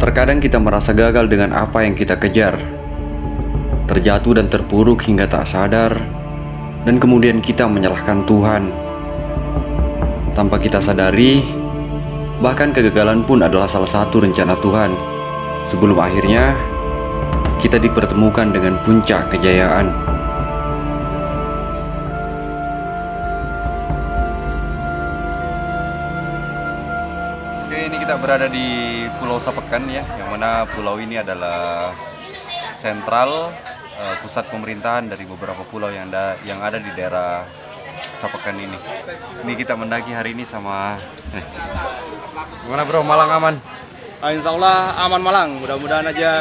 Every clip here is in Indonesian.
Terkadang kita merasa gagal dengan apa yang kita kejar, terjatuh dan terpuruk hingga tak sadar, dan kemudian kita menyalahkan Tuhan. Tanpa kita sadari, bahkan kegagalan pun adalah salah satu rencana Tuhan, sebelum akhirnya kita dipertemukan dengan puncak kejayaan. Oke, ini kita berada di Pulau Sapekan ya, yang mana pulau ini adalah sentral pusat pemerintahan dari beberapa pulau yang ada di daerah Sapekan ini. Ini kita mendaki hari ini sama gimana bro, Malang aman? Insya Allah aman Malang, mudah-mudahan aja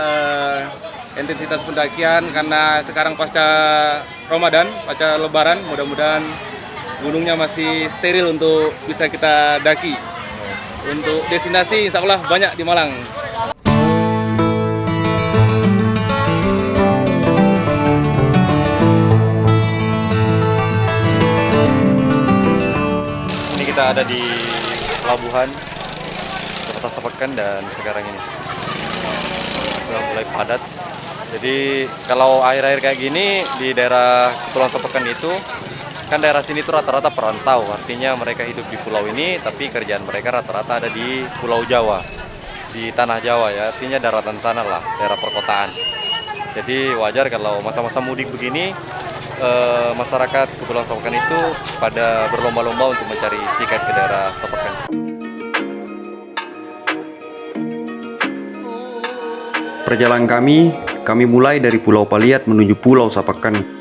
intensitas pendakian karena sekarang pasca Ramadan, pasca Lebaran, mudah-mudahan gunungnya masih steril untuk bisa kita daki. Untuk destinasi insya Allah banyak di Malang. Ini kita ada di pelabuhan Kota Sapekan dan sekarang ini sudah mulai padat. Jadi kalau air-air kayak gini di daerah Kepulauan Sapekan itu kan daerah sini tuh rata-rata perantau, artinya mereka hidup di pulau ini tapi kerjaan mereka rata-rata ada di Pulau Jawa, di tanah Jawa ya, artinya daratan sana lah, daerah perkotaan. Jadi wajar kalau masa-masa mudik begini masyarakat Kepulauan Sapekan itu pada berlomba-lomba untuk mencari tiket ke daerah Sapekan. Perjalanan kami mulai dari Pulau Paliat menuju Pulau Sapekan.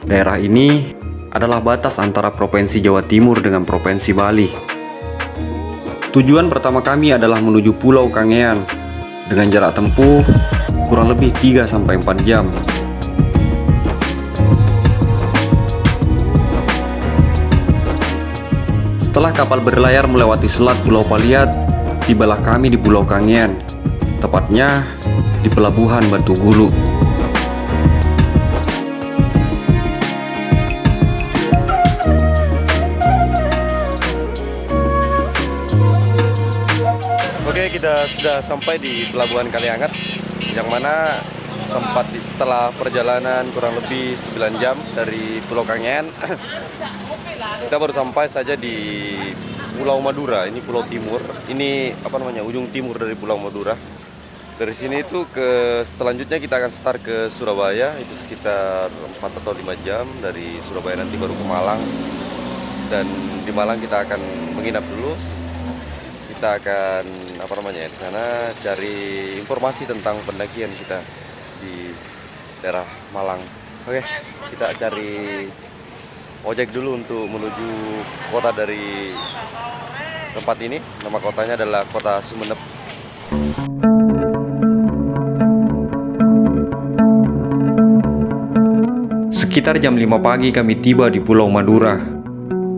Daerah ini adalah batas antara Provinsi Jawa Timur dengan Provinsi Bali. Tujuan pertama kami adalah menuju Pulau Kangean dengan jarak tempuh kurang lebih 3-4 jam. Setelah kapal berlayar melewati selat Pulau Paliat, tibalah kami di Pulau Kangean, tepatnya di Pelabuhan Batu Gulu. Oke, kita sudah sampai di Pelabuhan Kaliangat, yang mana setelah perjalanan kurang lebih 9 jam dari Pulau Kangean, kita baru sampai saja di Pulau Madura. Ini Pulau Timur, ini ujung timur dari Pulau Madura. Dari sini itu selanjutnya kita akan start ke Surabaya, itu sekitar 4 atau 5 jam. Dari Surabaya nanti baru ke Malang, dan di Malang kita akan menginap dulu. Kita akan di sana cari informasi tentang pendakian kita di daerah Malang. Oke, kita cari ojek dulu untuk menuju kota dari tempat ini. Nama kotanya adalah Kota Sumeneb. Sekitar jam 5 pagi kami tiba di Pulau Madura,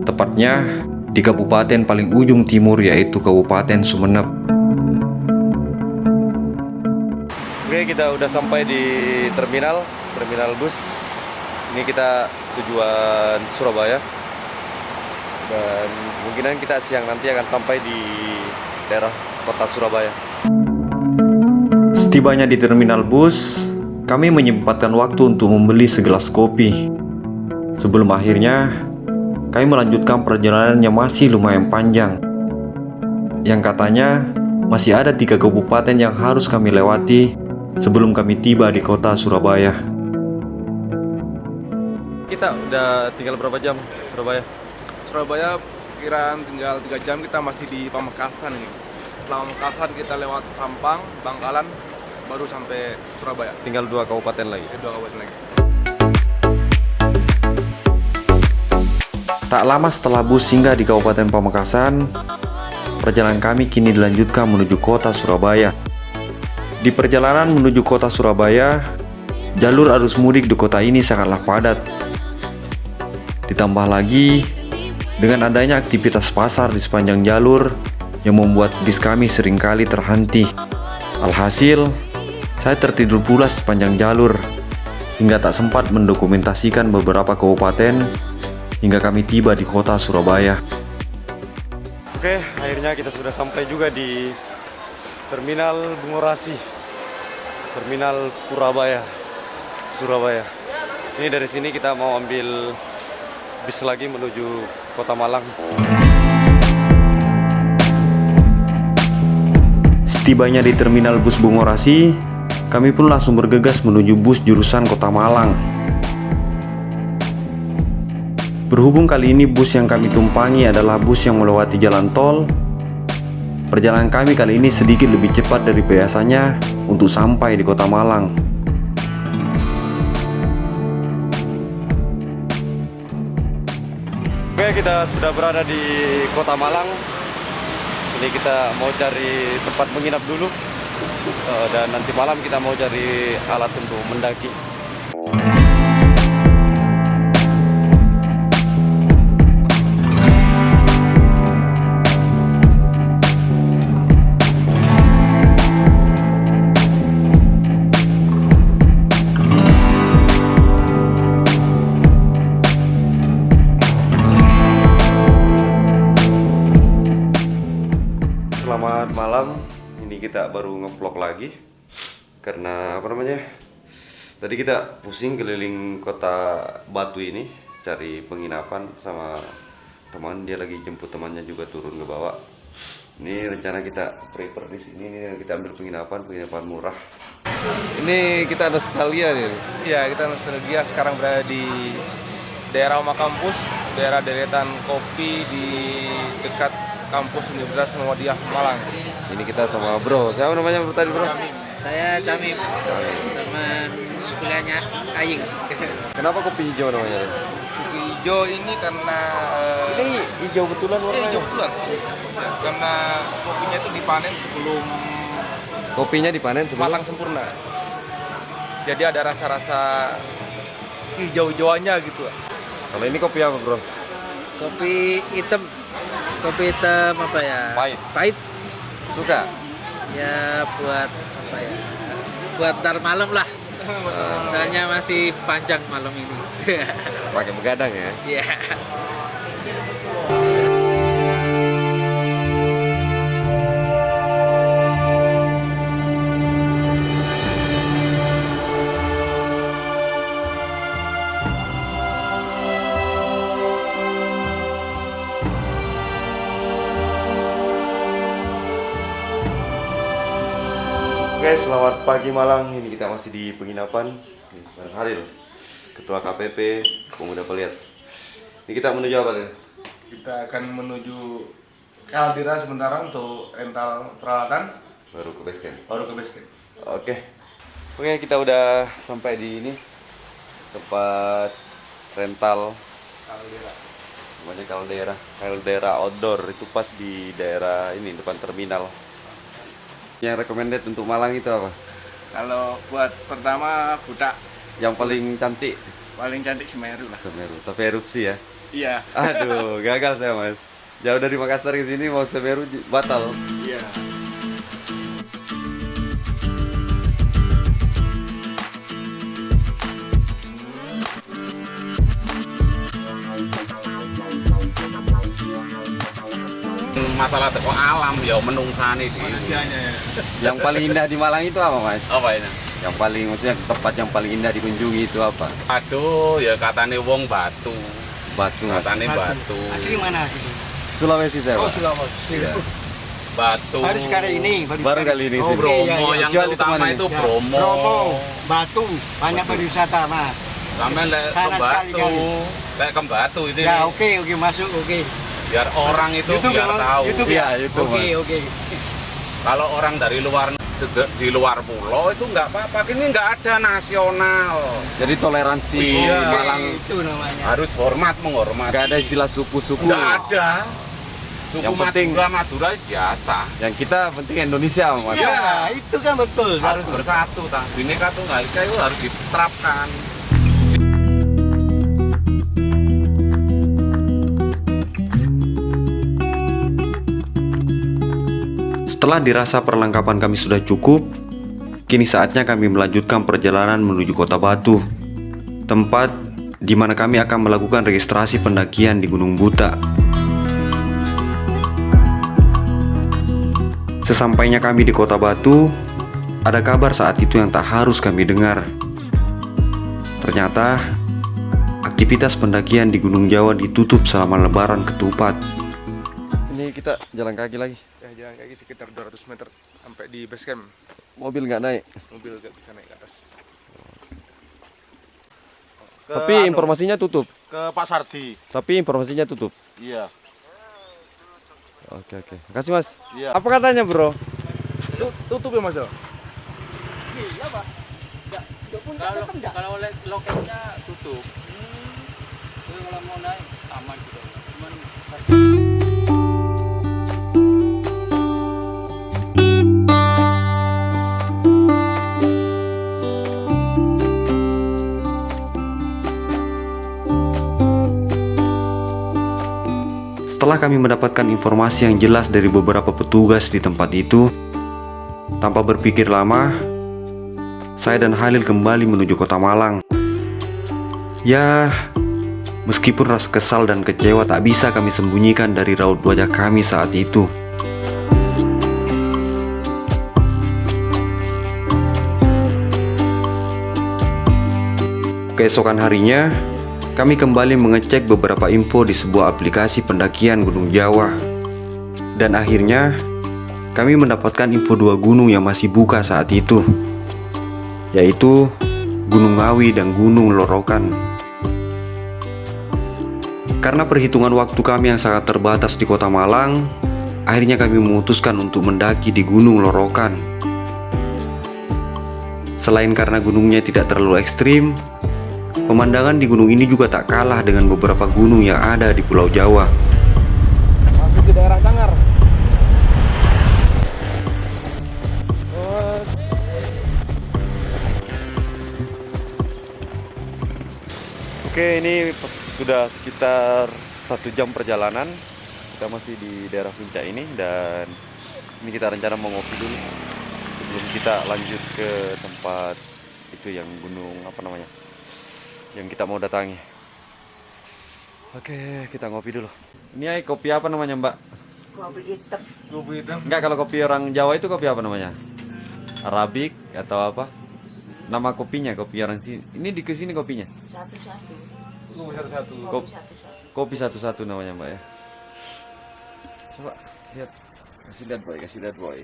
tepatnya di kabupaten paling ujung timur, yaitu Kabupaten Sumeneb. Oke, kita udah sampai di terminal bus. Ini kita tujuan Surabaya, dan kemungkinan kita siang nanti akan sampai di daerah kota Surabaya. Setibanya di terminal bus, kami menyempatkan waktu untuk membeli segelas kopi. Sebelum akhirnya kami melanjutkan perjalanan yang masih lumayan panjang, yang katanya masih ada 3 kabupaten yang harus kami lewati sebelum kami tiba di kota Surabaya. Kita udah tinggal berapa jam Surabaya? Surabaya kiraan tinggal 3 jam, kita masih di Pamekasan nih. Setelah Pamekasan kita lewat Sampang, Bangkalan, baru sampai Surabaya. Tinggal 2 kabupaten lagi. 2 kabupaten lagi. Tak lama setelah bus singgah di Kabupaten Pamekasan, perjalanan kami kini dilanjutkan menuju kota Surabaya. Di perjalanan menuju kota Surabaya, jalur arus mudik di kota ini sangatlah padat. Ditambah lagi dengan adanya aktivitas pasar di sepanjang jalur yang membuat bis kami seringkali terhenti. Alhasil, saya tertidur pula sepanjang jalur hingga tak sempat mendokumentasikan beberapa kabupaten hingga kami tiba di kota Surabaya. Oke, akhirnya kita sudah sampai juga di Terminal Bungorasi, Terminal Purabaya, Surabaya. Ini dari sini kita mau ambil bis lagi menuju Kota Malang. Setibanya di Terminal Bus Bungorasi, kami pun langsung bergegas menuju bus jurusan Kota Malang. Berhubung kali ini bus yang kami tumpangi adalah bus yang melewati jalan tol, perjalanan kami kali ini sedikit lebih cepat dari biasanya untuk sampai di Kota Malang. Oke, kita sudah berada di Kota Malang. Ini kita mau cari tempat menginap dulu, dan nanti malam kita mau cari alat untuk mendaki. Selamat malam. Ini kita baru ngevlog lagi karena apa namanya? Tadi kita pusing keliling kota Batu ini cari penginapan sama teman, dia lagi jemput temannya juga turun ke bawah. Ini rencana kita prepare di sini nih, kita ambil penginapan murah. Ini kita nostalgia nih. Ya, kita nostalgia sekarang berada di daerah Oma Kampus, daerah deretan kopi di dekat kampus Universitas Muhammadiyah Malang. Ini kita sama bro. Siapa namanya bro tadi bro? Saya Camim, teman kuliahnya Aying. Kenapa kopi hijau namanya? Kopi hijau ini karena Ini hijau betulan warnanya. hijau betulan. Karena kopinya itu dipanen sebelum Kopinya dipanen sebelum matang sempurna. Jadi ada rasa-rasa hijau-hijauannya gitu. Kalau ini kopi apa bro? Kopi hitam apa ya? Pahit. Pahit. Suka? Ya buat apa ya? Buat ntar malam lah. Soalnya masih panjang malam ini. Pakai begadang ya? Iya. Oke, selamat pagi Malang. Ini kita masih di penginapan. Ini bareng Halil, Ketua KPP Pemuda Peliat. Ini kita menuju apa nih? Kita akan menuju Kaldera sementara untuk rental peralatan, Baru ke base camp. baru ke base camp. Oke, kita udah sampai di ini tempat rental Kaldera. namanya Kaldera Outdoor. Itu pas di daerah ini depan terminal. Yang recommended untuk Malang itu apa? Kalau buat pertama budak Yang paling cantik paling cantik Semeru lah. Semeru, tapi erupsi ya. Iya. Aduh, gagal saya mas. Jauh dari Makassar ke sini mau Semeru batal. Iya. Masalah teko alam ya menungsane dhewe. Manusianya ya. Yang paling indah di Malang itu apa mas? Apa ini? Yang paling, maksudnya tempat yang paling indah dikunjungi itu apa? Aduh, ya katane wong Batu. Batu mas. Katane Batu. Asli mana? Sulawesi saya pak. Sulawesi. Batu. Baru sekarang ini. Baru kali ini Oh, sini. Bromo Iya, iya. yang Jual itu terutama mana itu ini? Bromo. Bromo, Batu, banyak pariwisata mas. Sampai lek ke Sana Batu. sekali-kali. Lek ke Batu ini Ya oke masuk oke. biar orang itu biar Bang? tahu. YouTube Iya, ya? YouTube, Oke Mas. oke. Kalau orang dari luar di luar pulau itu nggak apa-apa. Ini nggak ada nasional. Jadi toleransi Iya. Malang Itu namanya. Harus menghormati. nggak ada istilah suku-suku. Nggak ada. Suku Yang penting- Madura biasa. Yang kita penting Indonesia mas. Ya itu kan betul. Harus bersatu, tak? Bineka Tunggal Ika itu harus diterapkan. Setelah dirasa perlengkapan kami sudah cukup, kini saatnya kami melanjutkan perjalanan menuju Kota Batu, tempat di mana kami akan melakukan registrasi pendakian di Gunung Buta. Sesampainya kami di Kota Batu, ada kabar saat itu yang tak harus kami dengar. Ternyata, aktivitas pendakian di Gunung Jawa ditutup selama Lebaran Ketupat. Ini kita jalan kaki lagi. Ya, jalan kaki sekitar 200 meter sampai di base camp. Mobil nggak naik. Mobil gak bisa naik ke atas. Tapi informasinya tutup. Ke Pak Sardi. Tapi informasinya tutup. Iya. Oke. Makasih Mas. Iya. Apa katanya bro? Tutup ya Mas? Kalau oleh loketnya tutup. Jadi kalau mau naik aman sih. Cuman Setelah kami mendapatkan informasi yang jelas dari beberapa petugas di tempat itu, tanpa berpikir lama, saya dan Halil kembali menuju Kota Malang. Ya, meskipun rasa kesal dan kecewa tak bisa kami sembunyikan dari raut wajah kami saat itu. Keesokan harinya, kami kembali mengecek beberapa info di sebuah aplikasi pendakian Gunung Jawa. Dan akhirnya, kami mendapatkan info 2 gunung yang masih buka saat itu, yaitu Gunung Ngawi dan Gunung Lorokan. Karena perhitungan waktu kami yang sangat terbatas di Kota Malang, akhirnya kami memutuskan untuk mendaki di Gunung Lorokan. Selain karena gunungnya tidak terlalu ekstrim, pemandangan di gunung ini juga tak kalah dengan beberapa gunung yang ada di Pulau Jawa. Masuk di daerah Cangar. Oke, ini sudah sekitar 1 jam perjalanan. Kita masih di daerah puncak ini dan ini kita rencana mau ngopi dulu sebelum kita lanjut ke tempat itu yang gunung apa namanya yang kita mau datangi. Oke, kita ngopi dulu. Ini kopi apa namanya Mbak? Kopi hitam. Kopi hitam. Enggak, kalau kopi orang Jawa itu kopi apa namanya? Arabic atau apa? Nama kopinya, kopi orang sini. Ini di kesini kopinya? Satu-satu. Kopi satu-satu. Kopi, Satu-satu. kopi satu-satu namanya Mbak ya. Coba lihat. Kasih lihat boy.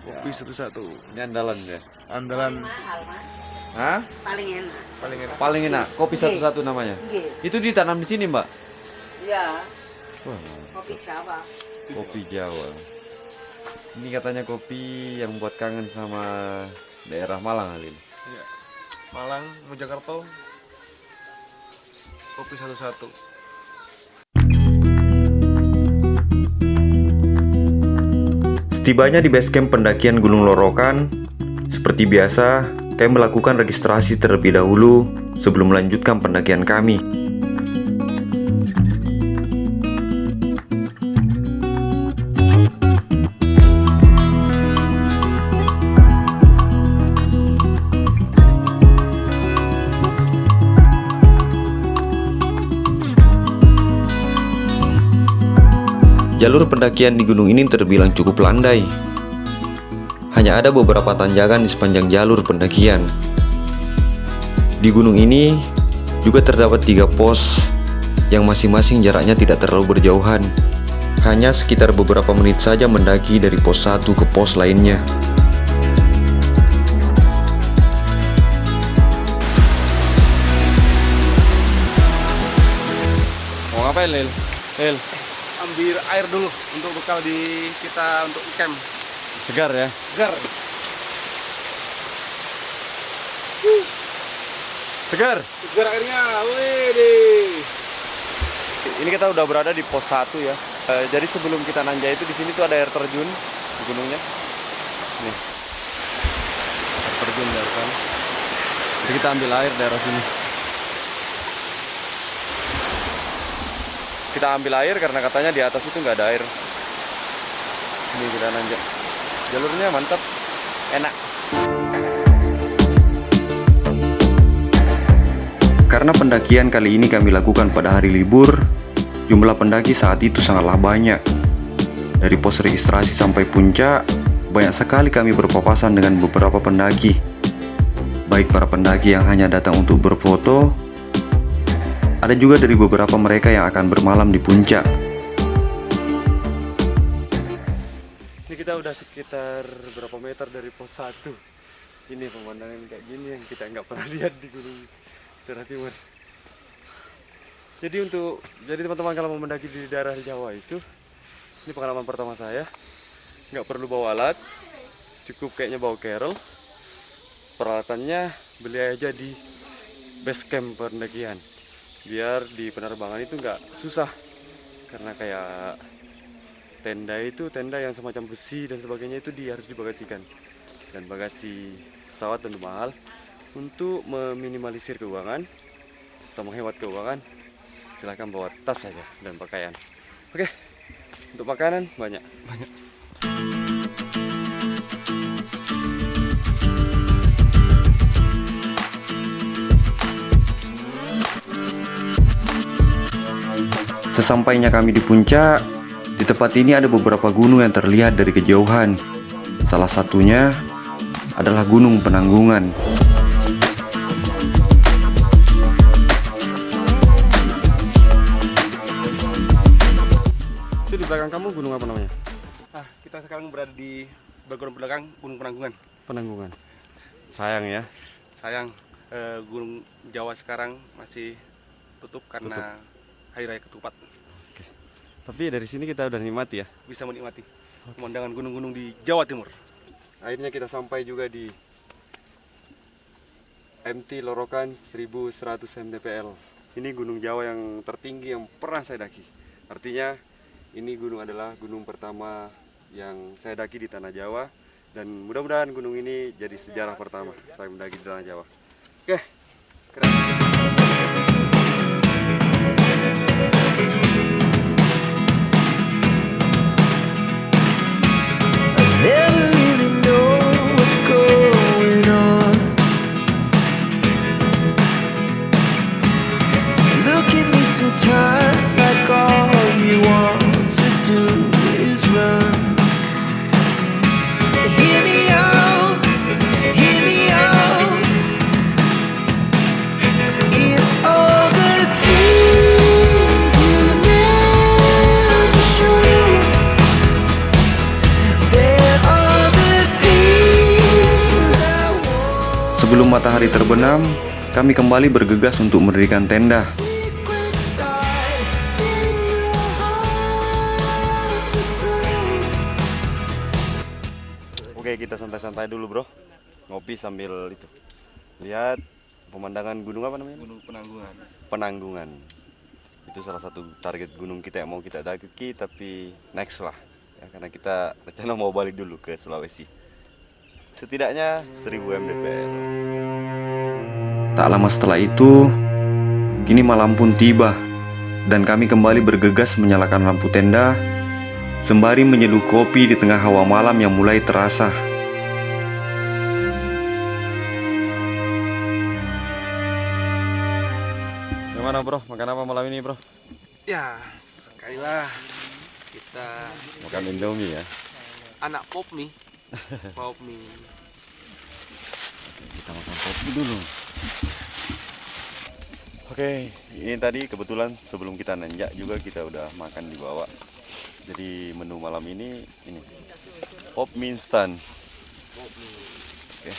Kopi satu-satu. Ini andalan ya. Andalan Mahal, Mas. Hah? Paling enak. paling enak. Paling enak, kopi Oke. satu-satu namanya. Nggih. Itu ditanam di sini Mbak? Iya, Wah, kopi Jawa. kopi Jawa. Ini katanya kopi yang buat kangen sama daerah Malang Halil. Iya. Malang, Mojokerto. Kopi satu-satu. Setibanya di base camp pendakian Gunung Lorokan, seperti biasa, kami melakukan registrasi terlebih dahulu sebelum melanjutkan pendakian kami. Jalur pendakian di gunung ini terbilang cukup landai. Hanya ada beberapa tanjakan di sepanjang jalur pendakian. Di gunung ini juga terdapat 3 pos yang masing-masing jaraknya tidak terlalu berjauhan. Hanya sekitar beberapa menit saja mendaki dari pos satu ke pos lainnya. Mau ngapain Lil? Lil, Ambil air dulu untuk bekal di kita untuk camp. segar ya? Segar. Segar. Segar airnya. Wih. Ini kita udah berada di pos 1 ya. Jadi sebelum kita nanjak itu di sini tuh ada air terjun di gunungnya. Nih. Air terjun dari sana. Jadi kita ambil air daerah sini. Kita ambil air karena katanya di atas itu nggak ada air. Ini kita nanjak. Jalurnya mantap, enak. Karena pendakian kali ini kami lakukan pada hari libur, jumlah pendaki saat itu sangatlah banyak. Dari pos registrasi sampai puncak, banyak sekali kami berpapasan dengan beberapa pendaki. Baik para pendaki yang hanya datang untuk berfoto, ada juga dari beberapa mereka yang akan bermalam di puncak. Ini kita udah sekitar berapa meter dari pos 1. Ini pemandangan kayak gini yang kita nggak pernah lihat di Gunung Daerah Timur. Jadi teman-teman kalau mau mendaki di daerah Jawa itu, ini pengalaman pertama saya. Nggak perlu bawa alat, cukup kayaknya bawa carol. Peralatannya beli aja di base camp pendakian. Biar di penerbangan itu nggak susah, karena kayak tenda yang semacam besi dan sebagainya itu harus dibagasikan, dan bagasi pesawat tentu mahal. Untuk meminimalisir keuangan atau menghemat keuangan, silahkan bawa tas saja dan pakaian. Oke, untuk makanan banyak. Sesampainya kami di puncak, di tempat ini ada beberapa gunung yang terlihat dari kejauhan. Salah satunya adalah Gunung Penanggungan. Itu di belakang kamu gunung apa namanya? Kita sekarang berada di bagian belakang Gunung Penanggungan. Penanggungan. Sayang ya. Sayang, Gunung Jawa sekarang masih tutup karena Hari Raya Ketupat. Tapi dari sini kita udah nikmati ya. Bisa menikmati pemandangan gunung-gunung di Jawa Timur. Akhirnya kita sampai juga di MT Lorokan 1100 mdpl. Ini gunung Jawa yang tertinggi yang pernah saya daki. Artinya ini gunung adalah gunung pertama yang saya daki di tanah Jawa, dan mudah-mudahan gunung ini jadi sejarah pertama saya mendaki di tanah Jawa. Oke, keren. Never really know what's going on. Look at me sometimes like all you want to do is run. Hear me out, hear me out. It's all the things you never show. Sebelum matahari terbenam, kami kembali bergegas untuk mendirikan tenda. Oke, kita santai-santai dulu bro, ngopi sambil itu lihat pemandangan gunung apa namanya? Gunung Penanggungan. Penanggungan. Itu salah satu target gunung kita yang mau kita daki, tapi next lah ya, karena kita rencana mau balik dulu ke Sulawesi. Setidaknya 1000 mdpl. Tak lama setelah itu, kini malam pun tiba, dan kami kembali bergegas menyalakan lampu tenda sembari menyeduh kopi di tengah hawa malam yang mulai terasa. Gimana bro, makan apa malam ini bro? Ya, sekali lah kita Makan Indomie ya. anak pop mie. Pop mie. Kita makan kopi dulu. Oke, ini tadi kebetulan sebelum kita nanjak juga kita udah makan di bawah. Jadi menu malam ini pop mie instan. Oke,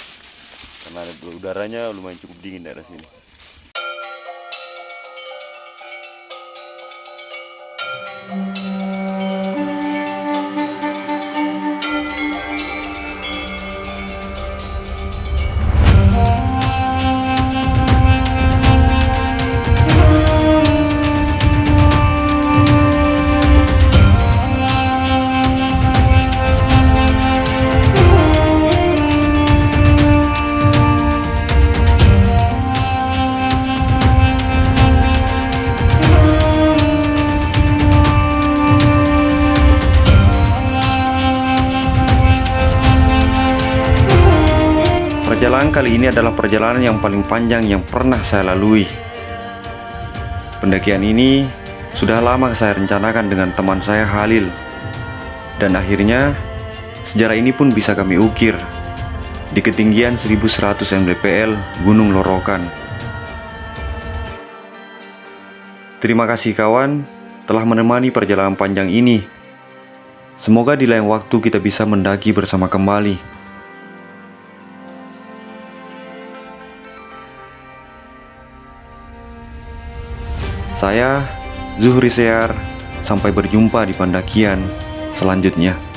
karena udaranya lumayan cukup dingin daerah sini. Perjalanan kali ini adalah perjalanan yang paling panjang yang pernah saya lalui. Pendakian ini sudah lama saya rencanakan dengan teman saya Halil. Dan akhirnya, sejarah ini pun bisa kami ukir di ketinggian 1100 mdpl Gunung Lorokan. Terima kasih kawan telah menemani perjalanan panjang ini. Semoga di lain waktu kita bisa mendaki bersama kembali. Saya Zuhri Sear, sampai berjumpa di pendakian selanjutnya.